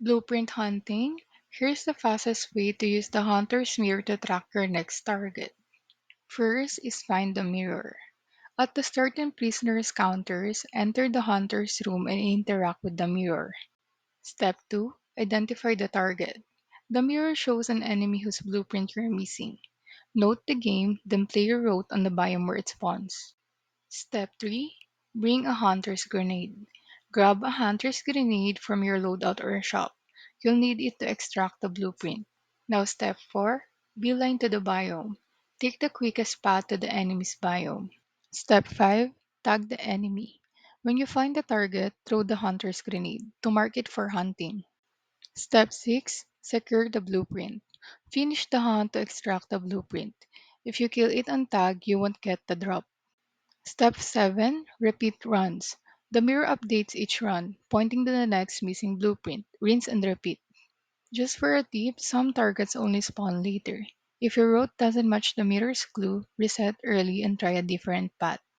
Blueprint hunting. Here's the fastest way to use the hunter's mirror to track your next target. First is find the mirror. At the certain prisoners' counters, enter the hunter's room and interact with the mirror. Step 2. Identify the target. The mirror shows an enemy whose blueprint you're missing. Note the game, then play your route on the biome where it spawns. Step 3. Bring a hunter's grenade. Grab a hunter's grenade from your loadout or shop. You'll need it to extract the blueprint. Now step 4. Beeline to the biome. Take the quickest path to the enemy's biome. Step 5. Tag the enemy. When you find the target, throw the hunter's grenade to mark it for hunting. Step 6. Secure the blueprint. Finish the hunt to extract the blueprint. If you kill it on tag, you won't get the drop. Step 7. Repeat runs. The mirror updates each run, pointing to the next missing blueprint. Rinse and repeat. Just for a tip, some targets only spawn later. If your route doesn't match the mirror's clue, reset early and try a different path.